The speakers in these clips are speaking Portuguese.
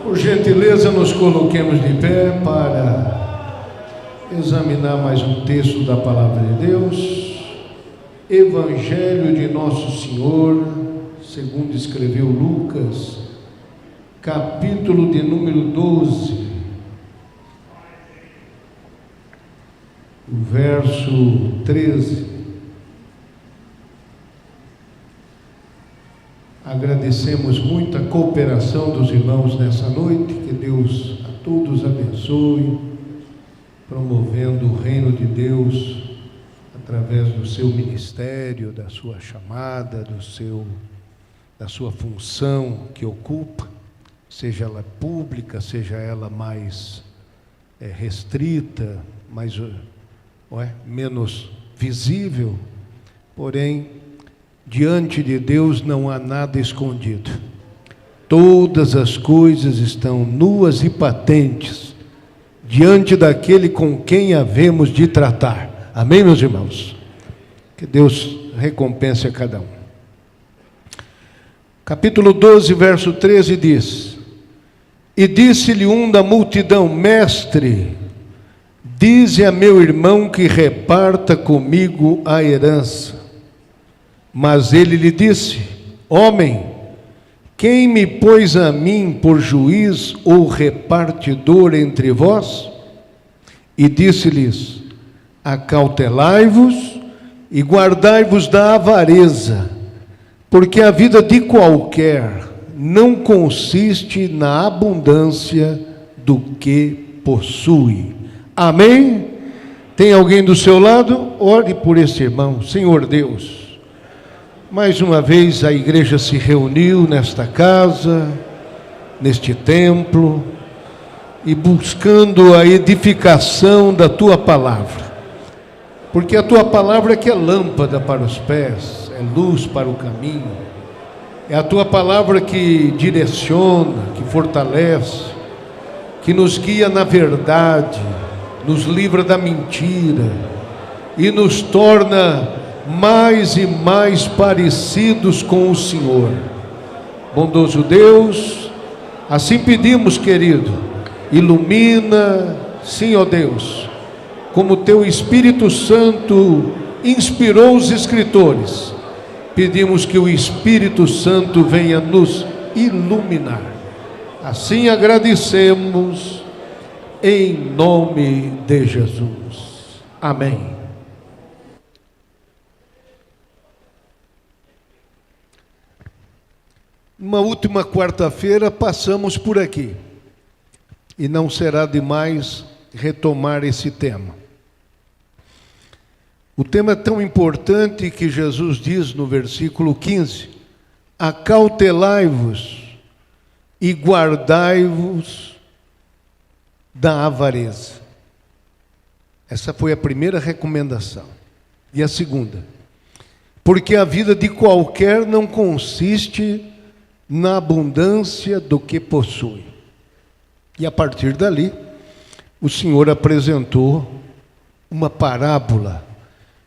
Por gentileza, nos coloquemos de pé para examinar mais um texto da Palavra de Deus. Evangelho de Nosso Senhor, segundo escreveu Lucas, capítulo de número 12, o verso 13. Agradecemos muito a cooperação dos irmãos nessa noite, que Deus a todos abençoe, promovendo o reino de Deus através do seu ministério, da sua chamada, da sua função que ocupa, seja ela pública, seja ela mais restrita, menos visível, porém, diante de Deus não há nada escondido. Todas as coisas estão nuas e patentes diante daquele com quem havemos de tratar. Amém, meus irmãos? Que Deus recompense a cada um. Capítulo 12, verso 13 diz: E disse-lhe um da multidão: Mestre, dize a meu irmão que reparta comigo a herança. Mas ele lhe disse: Homem, quem me pôs a mim por juiz ou repartidor entre vós? E disse-lhes: Acautelai-vos e guardai-vos da avareza, porque a vida de qualquer não consiste na abundância do que possui. Amém? Tem alguém do seu lado? Ore por esse irmão. Senhor Deus, mais uma vez a igreja se reuniu nesta casa, neste templo, e buscando a edificação da Tua Palavra, porque a Tua Palavra é que é lâmpada para os pés, é luz para o caminho, é a Tua Palavra que direciona, que fortalece, que nos guia na verdade, nos livra da mentira e nos torna mais e mais parecidos com o Senhor. Bondoso Deus, assim pedimos, querido, ilumina, sim, ó Deus, como Teu Espírito Santo inspirou os escritores, pedimos que o Espírito Santo venha nos iluminar. Assim agradecemos, em nome de Jesus. Amém. Uma última quarta-feira passamos por aqui, e não será demais retomar esse tema. O tema é tão importante que Jesus diz no versículo 15: Acautelai-vos e guardai-vos da avareza. Essa foi a primeira recomendação. E a segunda: porque a vida de qualquer não consiste na abundância do que possui. E a partir dali, o Senhor apresentou uma parábola,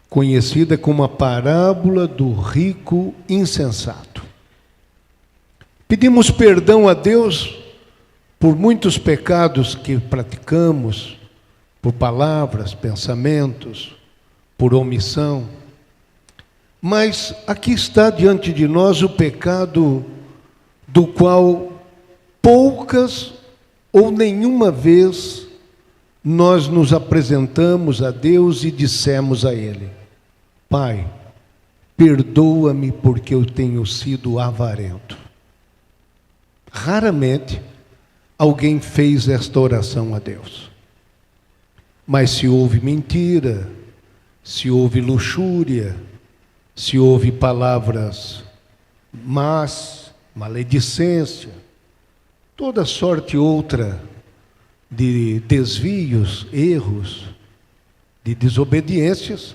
conhecida como a parábola do rico insensato. Pedimos perdão a Deus por muitos pecados que praticamos, por palavras, pensamentos, por omissão. Mas aqui está diante de nós o pecado do qual poucas ou nenhuma vez nós nos apresentamos a Deus e dissemos a Ele: Pai, perdoa-me porque eu tenho sido avarento. Raramente alguém fez esta oração a Deus. Mas se houve mentira, se houve luxúria, se houve palavras más, maledicência, toda sorte outra de desvios, erros, de desobediências,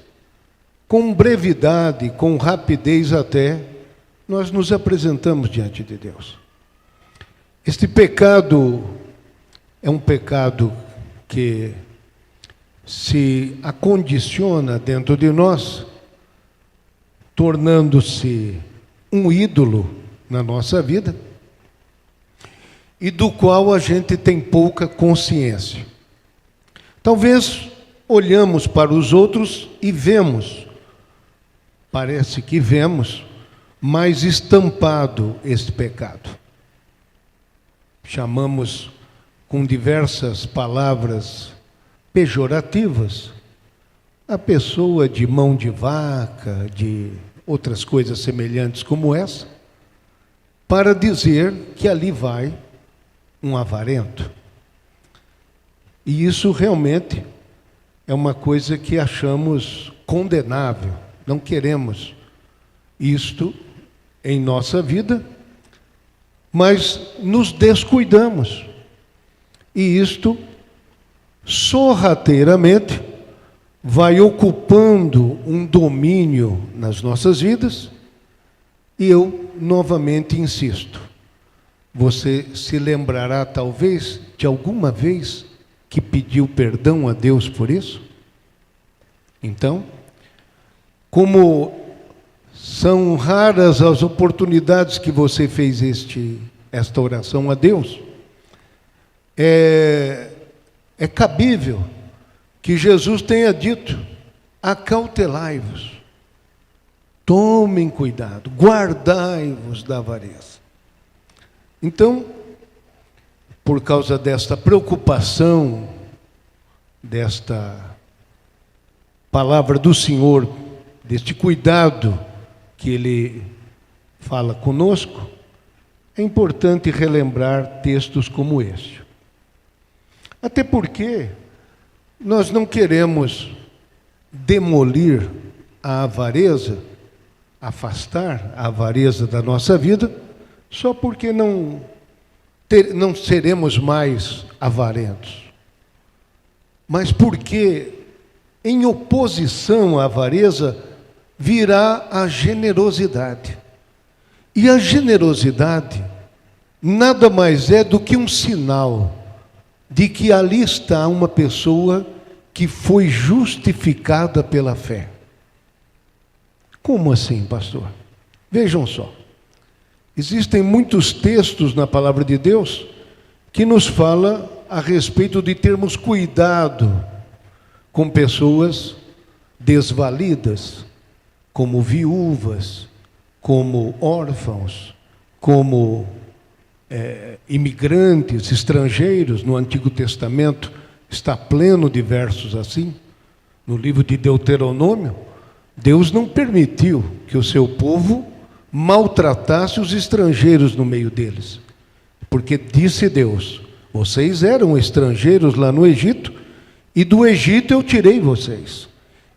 com brevidade, com rapidez até, nós nos apresentamos diante de Deus. Este pecado é um pecado que se acondiciona dentro de nós, tornando-se um ídolo na nossa vida, e do qual a gente tem pouca consciência. Talvez olhamos para os outros e vemos, parece que vemos, mais estampado este pecado. Chamamos com diversas palavras pejorativas a pessoa de mão de vaca, de outras coisas semelhantes como essa, para dizer que ali vai um avarento. E isso realmente é uma coisa que achamos condenável. Não queremos isto em nossa vida, mas nos descuidamos. E isto, sorrateiramente, vai ocupando um domínio nas nossas vidas. E eu novamente insisto, você se lembrará talvez de alguma vez que pediu perdão a Deus por isso? Então, como são raras as oportunidades que você fez esta oração a Deus, é cabível que Jesus tenha dito: acautelai-vos, tomem cuidado, guardai-vos da avareza. Então, por causa desta preocupação, desta palavra do Senhor, deste cuidado que Ele fala conosco, é importante relembrar textos como este. Até porque nós não queremos demolir a avareza, afastar a avareza da nossa vida, só porque não seremos mais avarentos. Mas porque, em oposição à avareza, virá a generosidade. E a generosidade nada mais é do que um sinal de que ali está uma pessoa que foi justificada pela fé. Como assim, pastor? Vejam só. Existem muitos textos na palavra de Deus que nos fala a respeito de termos cuidado com pessoas desvalidas, como viúvas, como órfãos, como imigrantes, estrangeiros. No Antigo Testamento está pleno de versos assim. No livro de Deuteronômio, Deus não permitiu que o seu povo maltratasse os estrangeiros no meio deles. Porque disse Deus: vocês eram estrangeiros lá no Egito, e do Egito eu tirei vocês.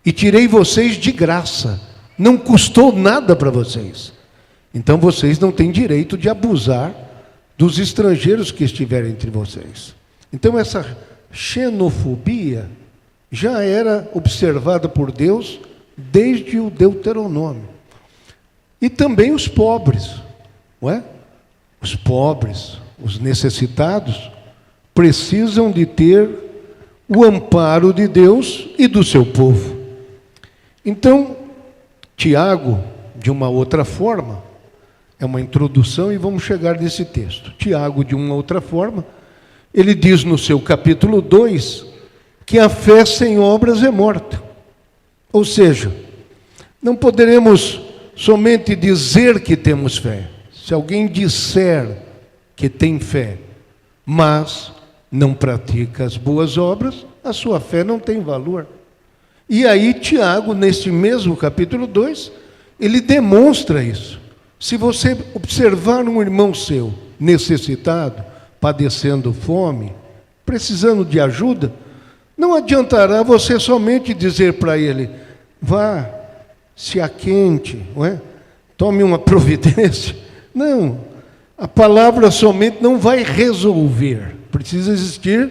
E tirei vocês de graça. Não custou nada para vocês. Então vocês não têm direito de abusar dos estrangeiros que estiverem entre vocês. Então essa xenofobia já era observada por Deus desde o Deuteronômio. E também os pobres, não é? Os pobres, os necessitados, precisam de ter o amparo de Deus e do seu povo. Então, Tiago, de uma outra forma, é uma introdução e vamos chegar nesse texto. Tiago, de uma outra forma, ele diz no seu capítulo 2 que a fé sem obras é morta. Ou seja, não poderemos somente dizer que temos fé. Se alguém disser que tem fé, mas não pratica as boas obras, a sua fé não tem valor. E aí Tiago, neste mesmo capítulo 2, ele demonstra isso. Se você observar um irmão seu necessitado, padecendo fome, precisando de ajuda, não adiantará você somente dizer para ele: vá, se aquente, não é? Tome uma providência. Não, a palavra somente não vai resolver. Precisa existir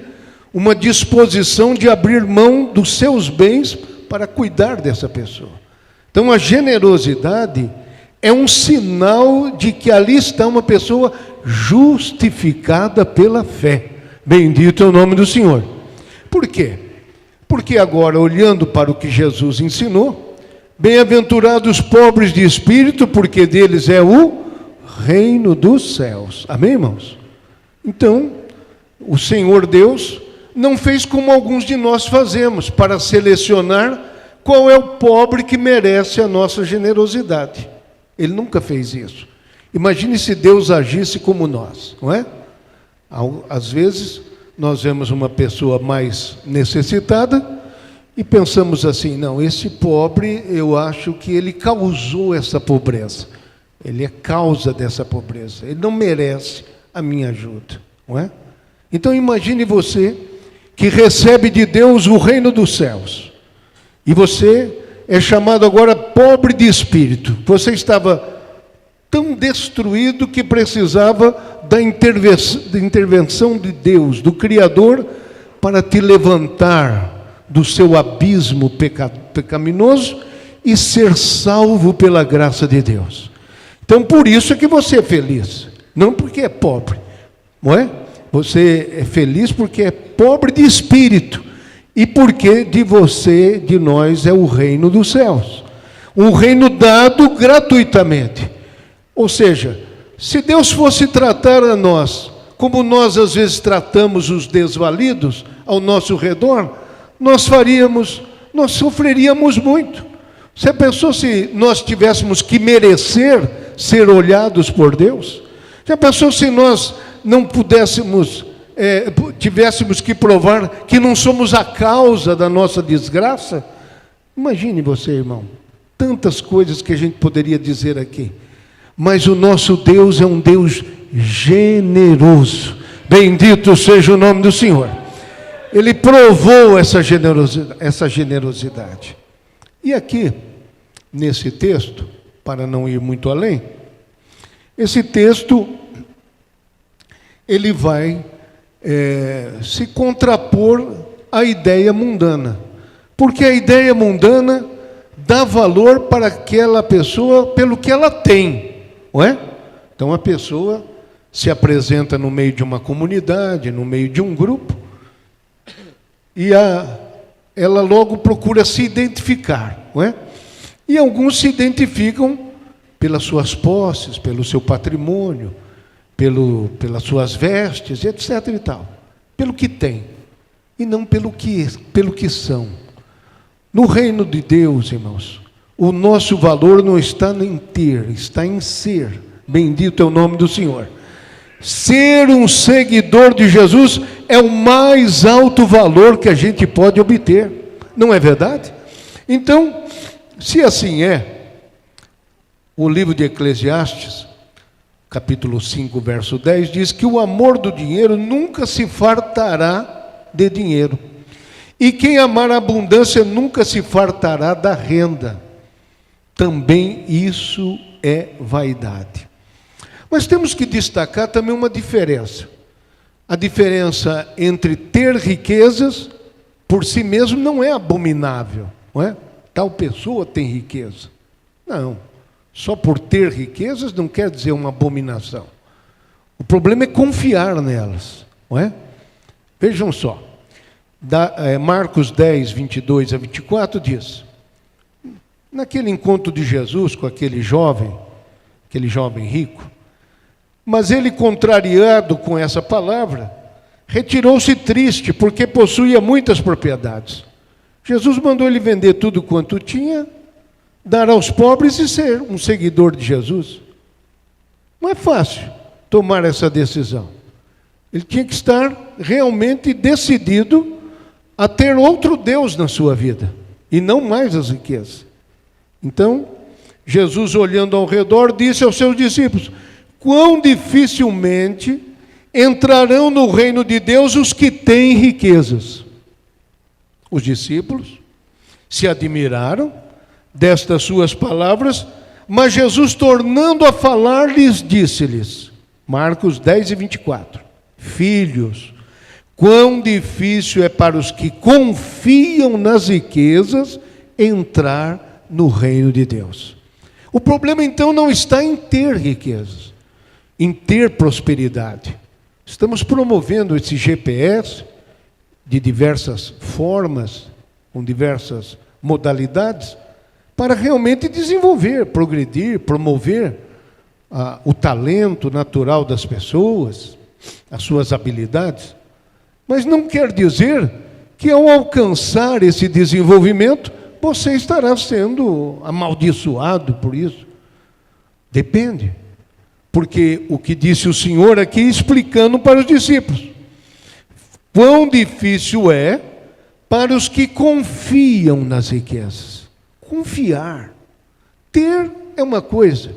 uma disposição de abrir mão dos seus bens para cuidar dessa pessoa. Então a generosidade é um sinal de que ali está uma pessoa justificada pela fé. Bendito é o nome do Senhor. Por quê? Porque agora, olhando para o que Jesus ensinou, bem-aventurados os pobres de espírito, porque deles é o reino dos céus. Amém, irmãos? Então, o Senhor Deus não fez como alguns de nós fazemos, para selecionar qual é o pobre que merece a nossa generosidade. Ele nunca fez isso. Imagine se Deus agisse como nós, não é? Às vezes, nós vemos uma pessoa mais necessitada e pensamos assim, não, esse pobre, eu acho que ele causou essa pobreza. Ele é causa dessa pobreza. Ele não merece a minha ajuda, não é? Então imagine você que recebe de Deus o reino dos céus. E você é chamado agora pobre de espírito. Você estava tão destruído que precisava da intervenção de Deus, do Criador, para te levantar do seu abismo pecaminoso e ser salvo pela graça de Deus. Então, por isso é que você é feliz, não porque é pobre, não é? Você é feliz porque é pobre de espírito e porque de nós, é o reino dos céus. Um reino dado gratuitamente. Ou seja, se Deus fosse tratar a nós como nós às vezes tratamos os desvalidos ao nosso redor, nós sofreríamos muito. Você pensou se nós tivéssemos que merecer ser olhados por Deus? Já pensou se nós não tivéssemos que provar que não somos a causa da nossa desgraça? Imagine você, irmão, tantas coisas que a gente poderia dizer aqui. Mas o nosso Deus é um Deus generoso. Bendito seja o nome do Senhor. Ele provou essa generosidade. E aqui, nesse texto, para não ir muito além, esse texto, ele vai se contrapor à ideia mundana. Porque a ideia mundana dá valor para aquela pessoa pelo que ela tem, não é? Então a pessoa se apresenta no meio de uma comunidade, no meio de um grupo, e ela logo procura se identificar, não é? E alguns se identificam pelas suas posses, pelo seu patrimônio, pelas suas vestes, etc. e tal. Pelo que tem, e não pelo que são. No reino de Deus, irmãos, o nosso valor não está em ter, está em ser. Bendito é o nome do Senhor. Ser um seguidor de Jesus é o mais alto valor que a gente pode obter. Não é verdade? Então, se assim é, o livro de Eclesiastes, capítulo 5, verso 10, diz que o amor do dinheiro nunca se fartará de dinheiro. E quem amar a abundância nunca se fartará da renda. Também isso é vaidade. Mas temos que destacar também uma diferença. A diferença entre ter riquezas por si mesmo não é abominável, não é? Tal pessoa tem riqueza. Não. Só por ter riquezas não quer dizer uma abominação. O problema é confiar nelas, não é? Vejam só. Marcos 10, 22 a 24 diz: naquele encontro de Jesus com aquele jovem rico, mas ele, contrariado com essa palavra, retirou-se triste, porque possuía muitas propriedades. Jesus mandou ele vender tudo quanto tinha, dar aos pobres e ser um seguidor de Jesus. Não é fácil tomar essa decisão. Ele tinha que estar realmente decidido a ter outro Deus na sua vida, e não mais as riquezas. Então, Jesus, olhando ao redor, disse aos seus discípulos: quão dificilmente entrarão no reino de Deus os que têm riquezas. Os discípulos se admiraram destas suas palavras, mas Jesus, tornando a falar, lhes disse-lhes, Marcos 10 e 24, filhos, quão difícil é para os que confiam nas riquezas entrar no reino de Deus. O problema então não está em ter riquezas, em ter prosperidade. Estamos promovendo esse GPS de diversas formas, com diversas modalidades, para realmente desenvolver, progredir, promover o talento natural das pessoas, as suas habilidades, mas não quer dizer que ao alcançar esse desenvolvimento, você estará sendo amaldiçoado por isso. Depende. Porque o que disse o Senhor aqui, explicando para os discípulos: quão difícil é para os que confiam nas riquezas. Confiar. Ter é uma coisa,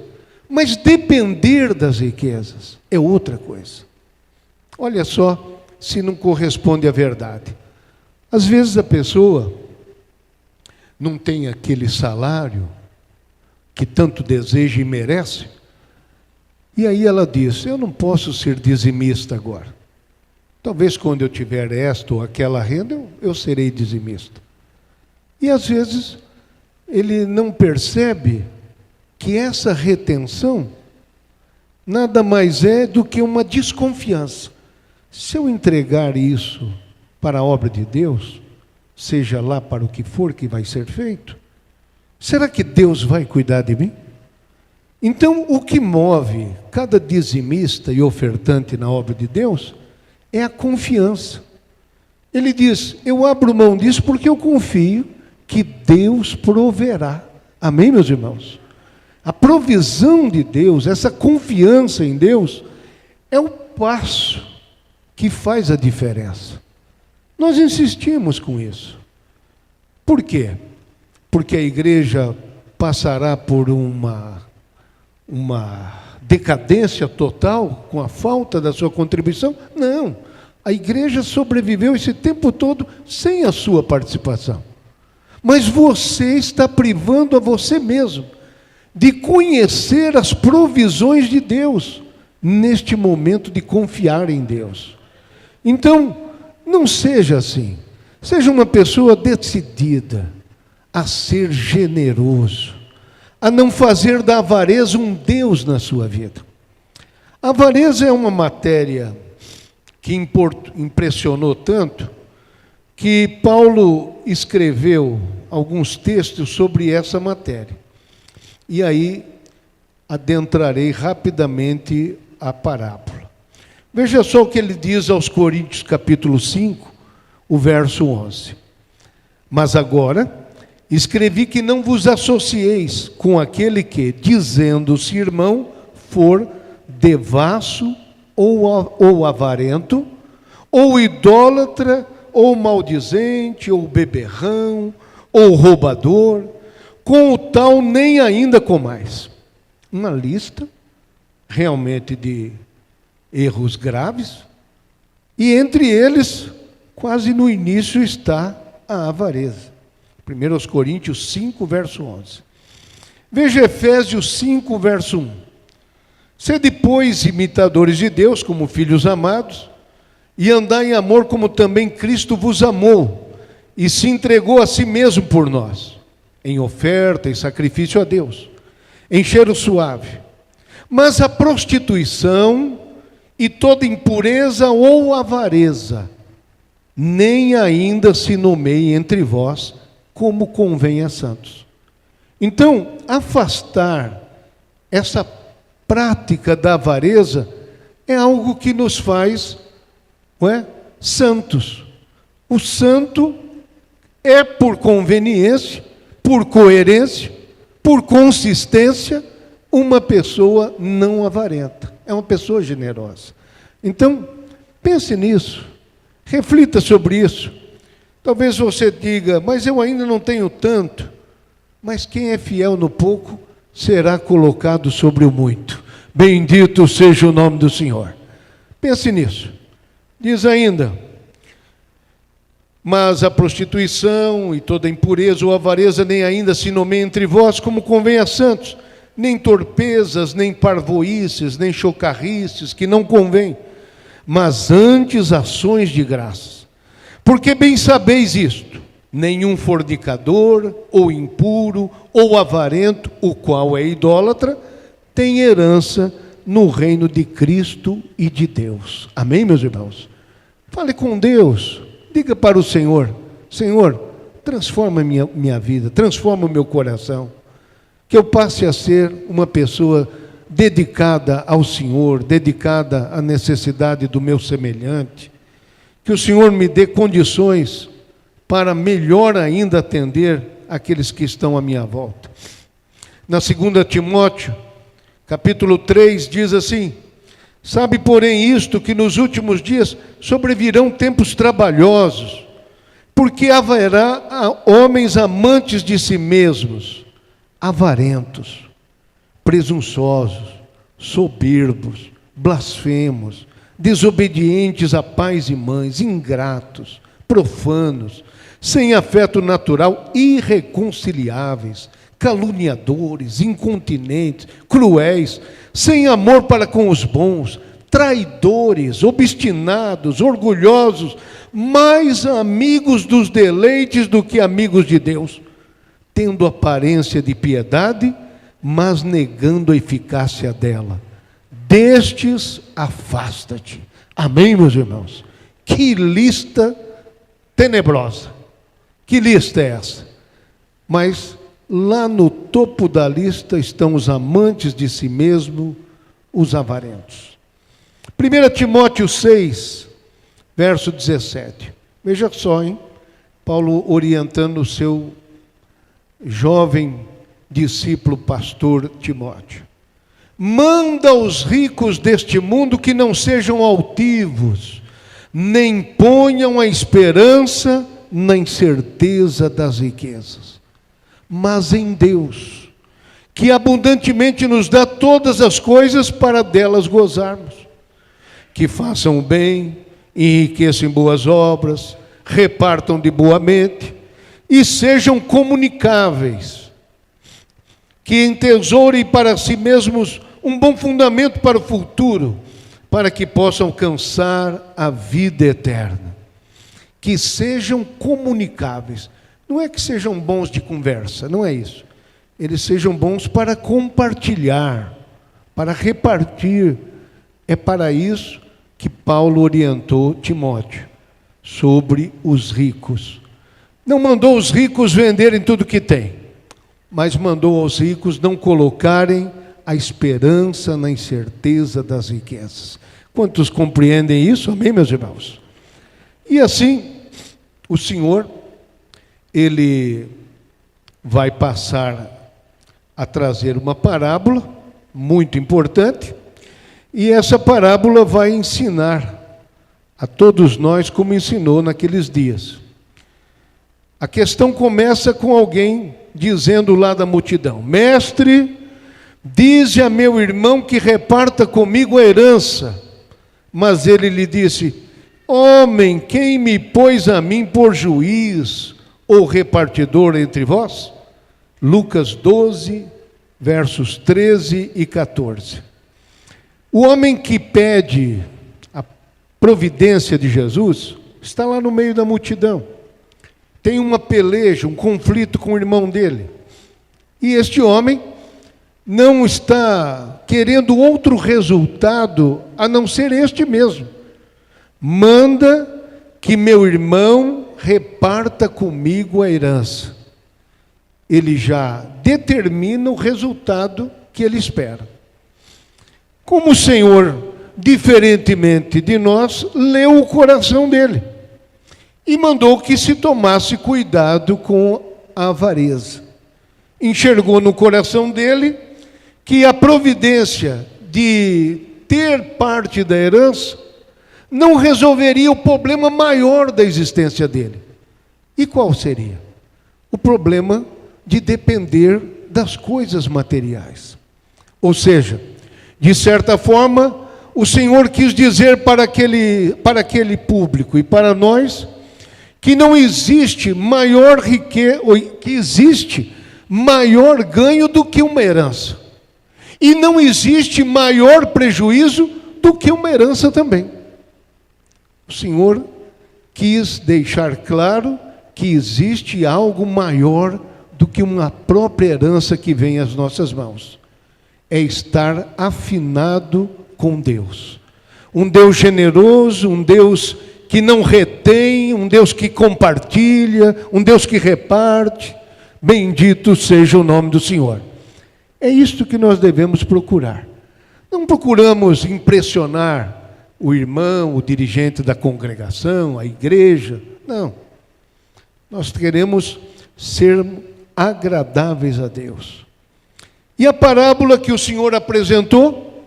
mas depender das riquezas é outra coisa. Olha só se não corresponde à verdade. Às vezes a pessoa não tem aquele salário que tanto deseja e merece, e aí ela diz: eu não posso ser dizimista agora. Talvez quando eu tiver esta ou aquela renda, eu serei dizimista. E às vezes ele não percebe que essa retenção nada mais é do que uma desconfiança. Se eu entregar isso para a obra de Deus, seja lá para o que for que vai ser feito, será que Deus vai cuidar de mim? Então, o que move cada dizimista e ofertante na obra de Deus é a confiança. Ele diz: eu abro mão disso porque eu confio que Deus proverá. Amém, meus irmãos? A provisão de Deus, essa confiança em Deus, é o passo que faz a diferença. Nós insistimos com isso. Por quê? Porque a igreja passará por uma decadência total com a falta da sua contribuição? Não. A igreja sobreviveu esse tempo todo sem a sua participação. Mas você está privando a você mesmo de conhecer as provisões de Deus neste momento de confiar em Deus. Então, não seja assim. Seja uma pessoa decidida a ser generoso, a não fazer da avareza um Deus na sua vida. A avareza é uma matéria que impressionou tanto que Paulo escreveu alguns textos sobre essa matéria. E aí adentrarei rapidamente a parábola. Veja só o que ele diz aos Coríntios, capítulo 5, o verso 11. Mas agora escrevi que não vos associeis com aquele que, dizendo-se irmão, for devasso ou avarento, ou idólatra, ou maldizente, ou beberrão, ou roubador, com o tal nem ainda comais. Uma lista realmente de erros graves, e entre eles, quase no início, está a avareza. 1 Coríntios 5, verso 11. Veja Efésios 5, verso 1. Sede, pois, imitadores de Deus, como filhos amados, e andai em amor como também Cristo vos amou, e se entregou a si mesmo por nós, em oferta e sacrifício a Deus, em cheiro suave. Mas a prostituição e toda impureza ou avareza, nem ainda se nomeie entre vós, como convém a santos. Então, afastar essa prática da avareza é algo que nos faz, não é, santos. O santo é por conveniência, por coerência, por consistência, uma pessoa não avarenta. É uma pessoa generosa. Então, pense nisso. Reflita sobre isso. Talvez você diga: mas eu ainda não tenho tanto. Mas quem é fiel no pouco será colocado sobre o muito. Bendito seja o nome do Senhor. Pense nisso. Diz ainda: mas a prostituição e toda impureza ou avareza nem ainda se nomeia entre vós, como convém a santos, nem torpezas, nem parvoíces, nem chocarrices, que não convém, mas antes ações de graças. Porque bem sabeis isto: nenhum fornicador, ou impuro, ou avarento, o qual é idólatra, tem herança no reino de Cristo e de Deus. Amém, meus irmãos? Fale com Deus. Diga para o Senhor: Senhor, transforma minha vida, transforma o meu coração, que eu passe a ser uma pessoa dedicada ao Senhor, dedicada à necessidade do meu semelhante. Que o Senhor me dê condições para melhor ainda atender aqueles que estão à minha volta. Na 2 Timóteo, capítulo 3, diz assim: sabe, porém, isto, que nos últimos dias sobrevirão tempos trabalhosos, porque haverá homens amantes de si mesmos, avarentos, presunçosos, soberbos, blasfemos, desobedientes a pais e mães, ingratos, profanos, sem afeto natural, irreconciliáveis, caluniadores, incontinentes, cruéis, sem amor para com os bons, traidores, obstinados, orgulhosos, mais amigos dos deleites do que amigos de Deus, tendo aparência de piedade, mas negando a eficácia dela. Destes, afasta-te. Amém, meus irmãos? Que lista tenebrosa. Que lista é essa? Mas lá no topo da lista estão os amantes de si mesmo, os avarentos. 1 Timóteo 6, verso 17. Veja só, hein? Paulo orientando o seu jovem discípulo pastor Timóteo. Manda aos ricos deste mundo que não sejam altivos, nem ponham a esperança na incerteza das riquezas, mas em Deus, que abundantemente nos dá todas as coisas para delas gozarmos. Que façam o bem, enriqueçam em boas obras, repartam de boa mente e sejam comunicáveis, que entesourem para si mesmos um bom fundamento para o futuro, para que possam alcançar a vida eterna. Que sejam comunicáveis. Não é que sejam bons de conversa, não é isso. Eles sejam bons para compartilhar, para repartir. É para isso que Paulo orientou Timóteo, sobre os ricos. Não mandou os ricos venderem tudo que têm, mas mandou aos ricos não colocarem a esperança na incerteza das riquezas. Quantos compreendem isso? Amém, meus irmãos? E assim, o Senhor, Ele vai passar a trazer uma parábola muito importante, e essa parábola vai ensinar a todos nós como ensinou naqueles dias. A questão começa com alguém dizendo lá da multidão: mestre, dize a meu irmão que reparta comigo a herança. Mas ele lhe disse: homem, quem me pôs a mim por juiz ou repartidor entre vós? Lucas 12, versos 13 e 14. O homem que pede a providência de Jesus está lá no meio da multidão. Tem uma peleja, um conflito com o irmão dele. E este homem não está querendo outro resultado a não ser este mesmo. Manda que meu irmão reparta comigo a herança. Ele já determina o resultado que ele espera. Como o Senhor, diferentemente de nós, leu o coração dele e mandou que se tomasse cuidado com a avareza. Enxergou no coração dele que a providência de ter parte da herança não resolveria o problema maior da existência dele. E qual seria? O problema de depender das coisas materiais. Ou seja, de certa forma, o Senhor quis dizer para aquele público e para nós que não existe maior riqueza, que existe maior ganho do que uma herança. E não existe maior prejuízo do que uma herança também. O Senhor quis deixar claro que existe algo maior do que uma própria herança que vem às nossas mãos. É estar afinado com Deus. Um Deus generoso, um Deus que não retém, um Deus que compartilha, um Deus que reparte. Bendito seja o nome do Senhor. É isto que nós devemos procurar. Não procuramos impressionar o irmão, o dirigente da congregação, a igreja. Não. Nós queremos ser agradáveis a Deus. E a parábola que o Senhor apresentou,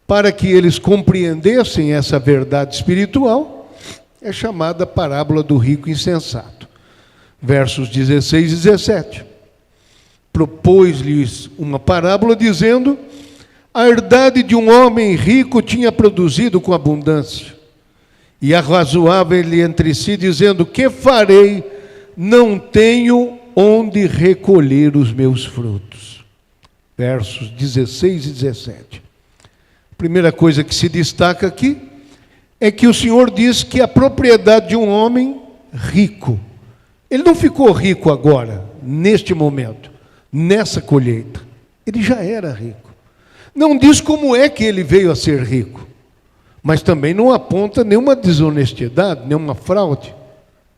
para que eles compreendessem essa verdade espiritual, é chamada parábola do rico insensato. Versos 16 e 17. Propôs-lhes uma parábola dizendo: a herdade de um homem rico tinha produzido com abundância. E arrazoava ele entre si, dizendo: que farei? Não tenho onde recolher os meus frutos. Versos 16 e 17. A primeira coisa que se destaca aqui é que o Senhor diz que a propriedade de um homem rico. Ele não ficou rico agora, neste momento, nessa colheita. Ele já era rico. Não diz como é que ele veio a ser rico, mas também não aponta nenhuma desonestidade, nenhuma fraude.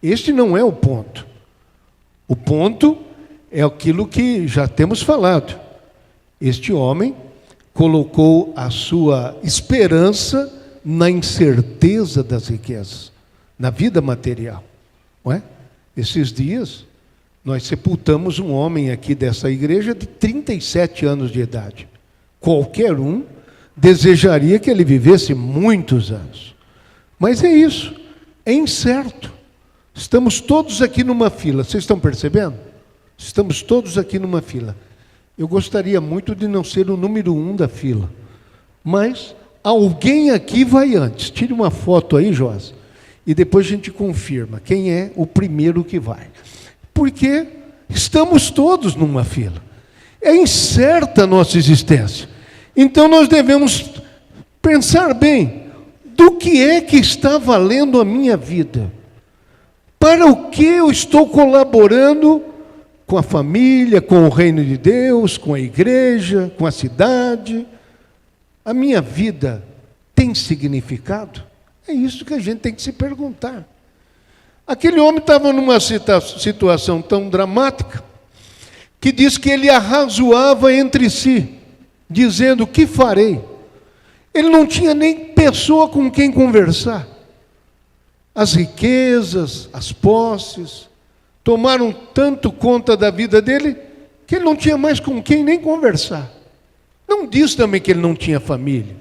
Este não é o ponto. O ponto é aquilo que já temos falado. Este homem colocou a sua esperança na incerteza das riquezas, na vida material. Não é? Esses dias, nós sepultamos um homem aqui dessa igreja de 37 anos de idade. Qualquer um desejaria que ele vivesse muitos anos. Mas é isso, é incerto. Estamos todos aqui numa fila, vocês estão percebendo? Estamos todos aqui numa fila. Eu gostaria muito de não ser o número 1 da fila, mas alguém aqui vai antes. Tire uma foto aí, Joás, e depois a gente confirma quem é o primeiro que vai. Porque estamos todos numa fila. É incerta a nossa existência. Então nós devemos pensar bem, do que é que está valendo a minha vida? Para o que eu estou colaborando com a família, com o reino de Deus, com a igreja, com a cidade? A minha vida tem significado? É isso que a gente tem que se perguntar. Aquele homem estava numa situação tão dramática, que diz que ele arrazoava entre si, dizendo: que farei? Ele não tinha nem pessoa com quem conversar. As riquezas, as posses, tomaram tanto conta da vida dele, que ele não tinha mais com quem nem conversar. Não diz também que ele não tinha família,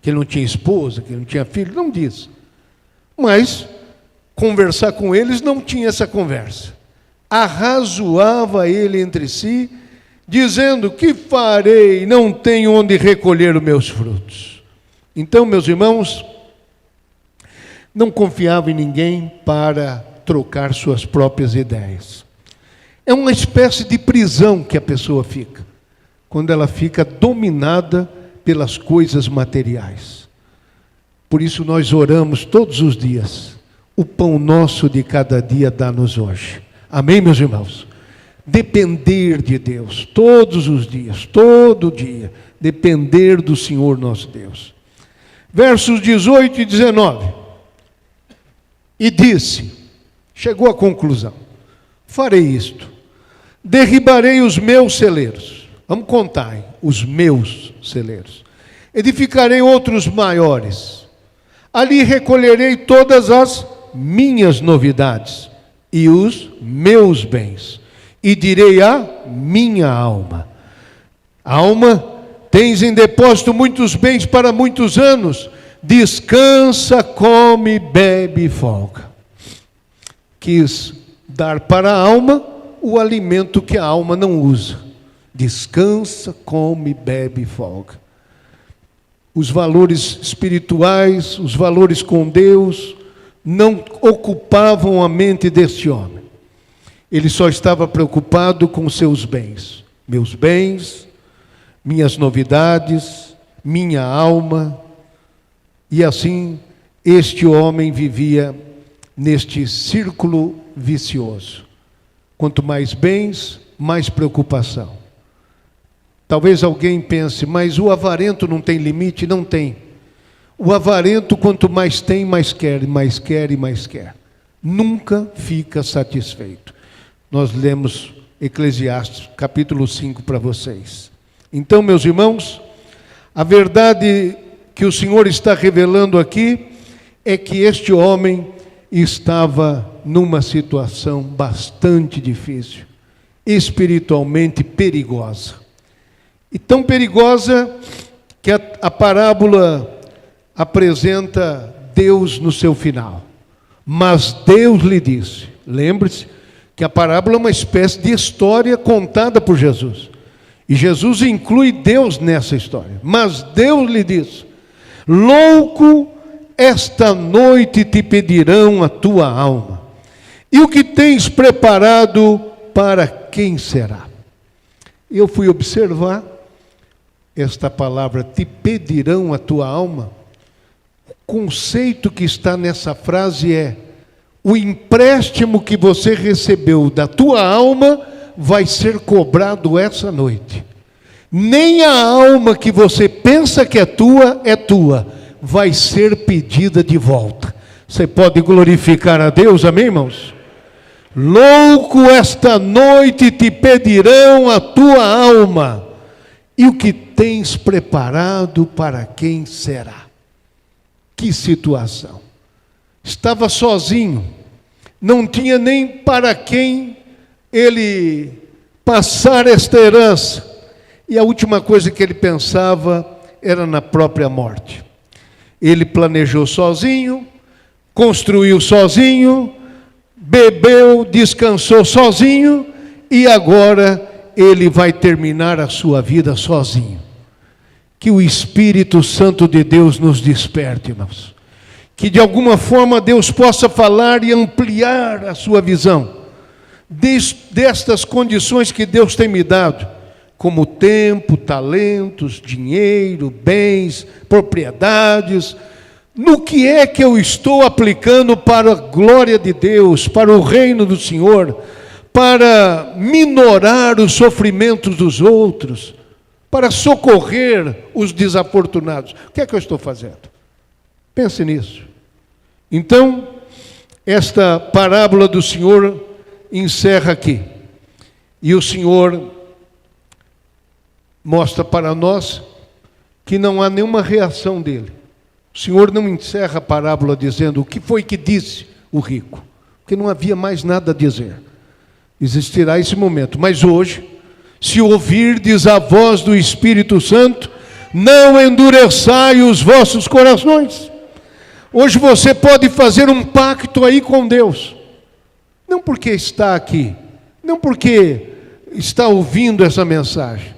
que ele não tinha esposa, que ele não tinha filho, não diz. Mas conversar com eles não tinha essa conversa. Arrazoava ele entre si, dizendo: que farei? Não tenho onde recolher os meus frutos. Então, meus irmãos, não confiava em ninguém para trocar suas próprias ideias. É uma espécie de prisão que a pessoa fica, quando ela fica dominada pelas coisas materiais. Por isso nós oramos todos os dias: o pão nosso de cada dia dá-nos hoje. Amém, meus irmãos? Depender de Deus, todos os dias, todo dia, depender do Senhor nosso Deus. Versos 18 e 19. E disse, chegou à conclusão: farei isto, derribarei os meus celeiros. Vamos contar, hein? Os meus celeiros. Edificarei outros maiores. Ali recolherei todas as minhas novidades e os meus bens. E direi à minha alma: alma, tens em depósito muitos bens para muitos anos. Descansa, come, bebe e folga. Quis dar para a alma o alimento que a alma não usa. Descansa, come, bebe e folga. Os valores espirituais, os valores com Deus, não ocupavam a mente deste homem. Ele só estava preocupado com seus bens. Meus bens, minhas novidades, minha alma. E assim, este homem vivia neste círculo vicioso. Quanto mais bens, mais preocupação. Talvez alguém pense: mas o avarento não tem limite? Não tem. O avarento, quanto mais tem, mais quer, mais quer e mais quer. Nunca fica satisfeito. Nós lemos Eclesiastes, capítulo 5 para vocês. Então, meus irmãos, A verdade que o Senhor está revelando aqui é que este homem estava numa situação bastante difícil, espiritualmente perigosa. E tão perigosa que a parábola apresenta Deus no seu final. Mas Deus lhe disse, lembre-se que a parábola é uma espécie de história contada por Jesus. E Jesus inclui Deus nessa história. Mas Deus lhe disse, louco, esta noite te pedirão a tua alma. E o que tens preparado, para quem será? Eu fui observar esta palavra, te pedirão a tua alma. O conceito que está nessa frase é, o empréstimo que você recebeu da tua alma vai ser cobrado essa noite. Nem a alma que você pensa que é tua, vai ser pedida de volta. Você pode glorificar a Deus, amém, irmãos? Louco, esta noite te pedirão a tua alma, e o que tens preparado, para quem será? Que situação! Estava sozinho, não tinha nem para quem ele passar esta herança, e a última coisa que ele pensava era na própria morte. Ele planejou sozinho, construiu sozinho, bebeu, descansou sozinho, e agora ele vai terminar a sua vida sozinho. Que o Espírito Santo de Deus nos desperte, irmãos. Que de alguma forma Deus possa falar e ampliar a sua visão destas condições que Deus tem me dado, como tempo, talentos, dinheiro, bens, propriedades. No que é que eu estou aplicando para a glória de Deus, para o reino do Senhor, para minorar os sofrimentos dos outros, para socorrer os desafortunados? O que é que eu estou fazendo? Pense nisso. Então, esta parábola do Senhor encerra aqui. E o Senhor mostra para nós que não há nenhuma reação dele. O Senhor não encerra a parábola dizendo o que foi que disse o rico, porque não havia mais nada a dizer. Existirá esse momento. Mas hoje, se ouvirdes a voz do Espírito Santo, não endureçai os vossos corações. Hoje você pode fazer um pacto aí com Deus. Não porque está aqui, não porque está ouvindo essa mensagem,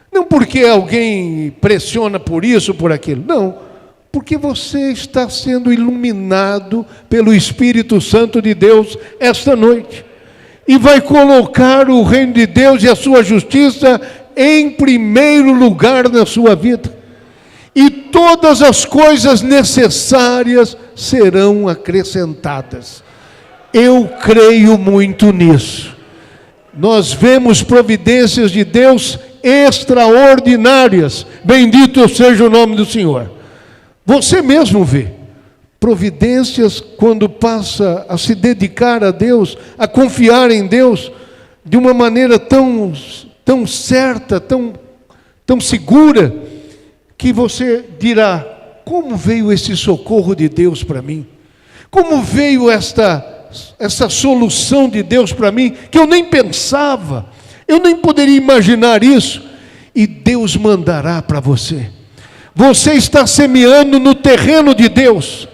não porque alguém pressiona por isso, por aquilo, não, porque você está sendo iluminado pelo Espírito Santo de Deus esta noite, e vai colocar o reino de Deus e a sua justiça em primeiro lugar na sua vida, e todas as coisas necessárias serão acrescentadas. Eu creio muito nisso. Nós vemos providências de Deus extraordinárias. Bendito seja o nome do Senhor. Você mesmo vê providências quando passa a se dedicar a Deus, a confiar em Deus de uma maneira tão certa, tão segura, que você dirá, como veio esse socorro de Deus para mim? Como veio essa solução de Deus para mim, que eu nem pensava, eu nem poderia imaginar isso, e Deus mandará para você. Você está semeando no terreno de Deus,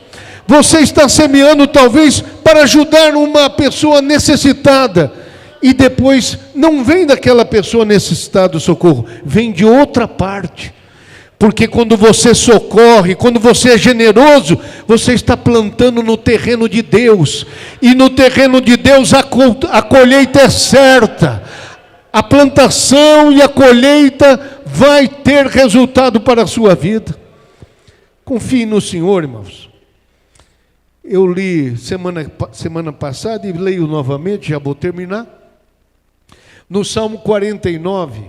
você está semeando talvez para ajudar uma pessoa necessitada, e depois não vem daquela pessoa necessitada do socorro, vem de outra parte. Porque quando você socorre, quando você é generoso, você está plantando no terreno de Deus. E no terreno de Deus a colheita é certa. A plantação e a colheita vai ter resultado para a sua vida. Confie no Senhor, irmãos. Eu li semana passada e leio novamente, já vou terminar. No Salmo 49,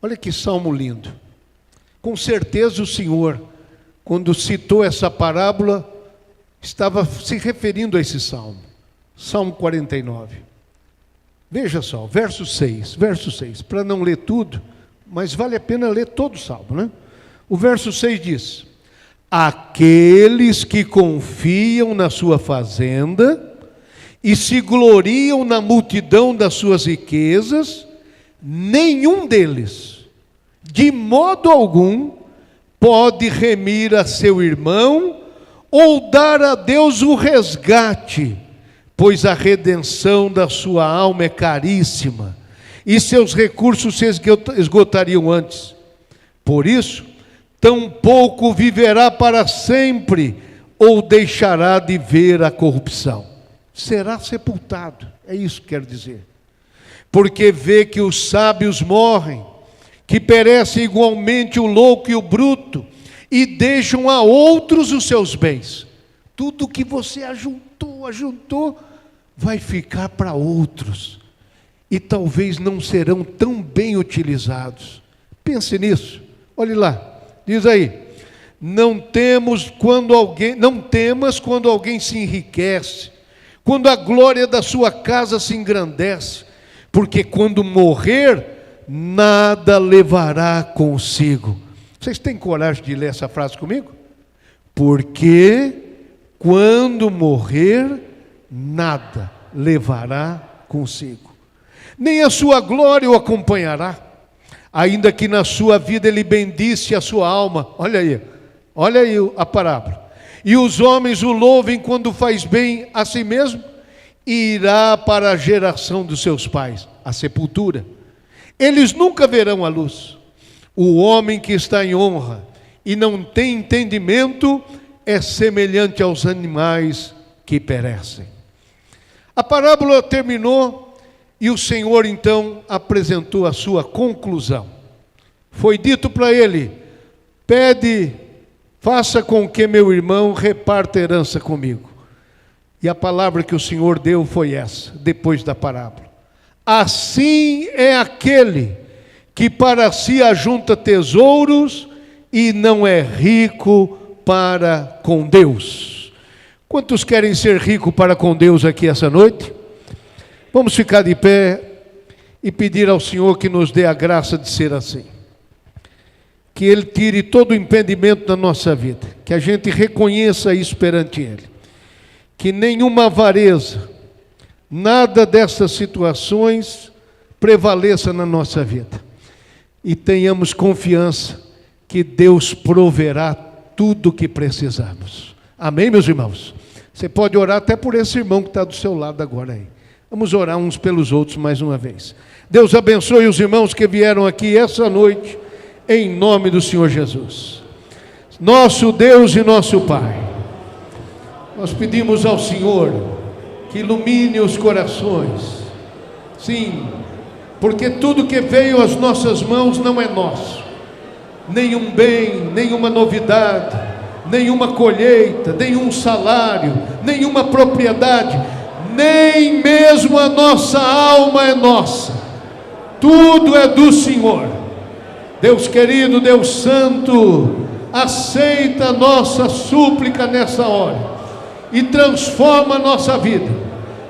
olha que salmo lindo. Com certeza o Senhor, quando citou essa parábola, estava se referindo a esse salmo. Salmo 49. Veja só, verso 6, para não ler tudo, mas vale a pena ler todo o salmo, né? O verso 6 diz: aqueles que confiam na sua fazenda e se gloriam na multidão das suas riquezas, nenhum deles, de modo algum, pode remir a seu irmão ou dar a Deus o resgate, pois a redenção da sua alma é caríssima e seus recursos se esgotariam antes. Por isso, tampouco viverá para sempre ou deixará de ver a corrupção. Será sepultado, é isso que quer dizer. Porque vê que os sábios morrem, que perecem igualmente o louco e o bruto, e deixam a outros os seus bens. Tudo que você ajuntou, vai ficar para outros. E talvez não serão tão bem utilizados. Pense nisso. Olhe lá, diz aí: não temas quando alguém se enriquece, quando a glória da sua casa se engrandece, porque quando morrer, nada levará consigo. Vocês têm coragem de ler essa frase comigo? Porque quando morrer, nada levará consigo, nem a sua glória o acompanhará, ainda que na sua vida ele bendice a sua alma. Olha aí a parábola. E os homens o louvem quando faz bem a si mesmo, irá para a geração dos seus pais, a sepultura. Eles nunca verão a luz. O homem que está em honra e não tem entendimento é semelhante aos animais que perecem. A parábola terminou e o Senhor então apresentou a sua conclusão. Foi dito para ele: pede, faça com que meu irmão reparta a herança comigo. E a palavra que o Senhor deu foi essa, depois da parábola: assim é aquele que para si ajunta tesouros e não é rico para com Deus. Quantos querem ser ricos para com Deus aqui essa noite? Vamos ficar de pé e pedir ao Senhor que nos dê a graça de ser assim. Que Ele tire todo o impedimento da nossa vida, que a gente reconheça isso perante Ele. Que nenhuma avareza, nada dessas situações prevaleça na nossa vida. E tenhamos confiança que Deus proverá tudo o que precisamos. Amém, meus irmãos? Você pode orar até por esse irmão que está do seu lado agora aí. Vamos orar uns pelos outros mais uma vez. Deus abençoe os irmãos que vieram aqui essa noite, em nome do Senhor Jesus. Nosso Deus e nosso Pai, nós pedimos ao Senhor que ilumine os corações. Sim, porque tudo que veio às nossas mãos não é nosso. Nenhum bem, nenhuma novidade, nenhuma colheita, nenhum salário, nenhuma propriedade, nem mesmo a nossa alma é nossa. Tudo é do Senhor. Deus querido, Deus santo, aceita a nossa súplica nessa hora e transforma a nossa vida.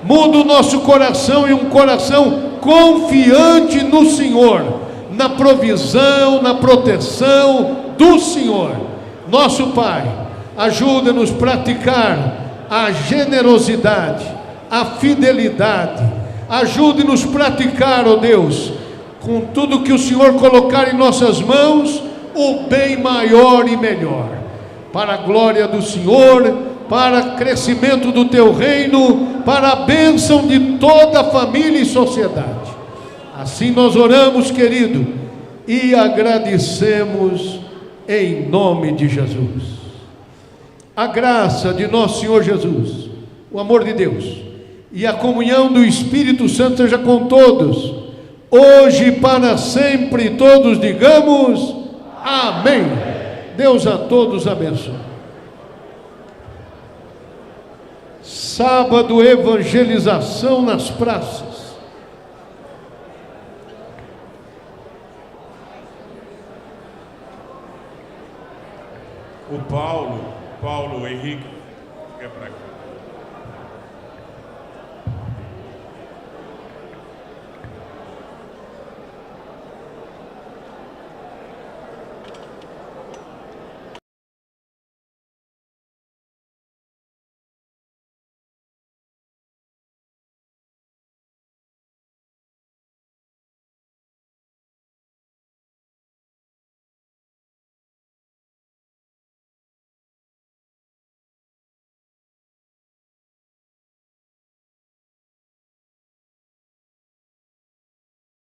Muda o nosso coração em um coração confiante no Senhor, na provisão, na proteção do Senhor. Nosso Pai, ajuda-nos a praticar a generosidade, a fidelidade. Ajude-nos a praticar, ó Deus, com tudo que o Senhor colocar em nossas mãos, o bem maior e melhor, para a glória do Senhor, para o crescimento do Teu reino, para a bênção de toda a família e sociedade. Assim nós oramos, querido, e agradecemos em nome de Jesus. A graça de nosso Senhor Jesus, o amor de Deus e a comunhão do Espírito Santo seja com todos, hoje e para sempre. Todos digamos amém. Deus a todos abençoe. Sábado, evangelização nas praças. O Paulo Henrique, fica para cá.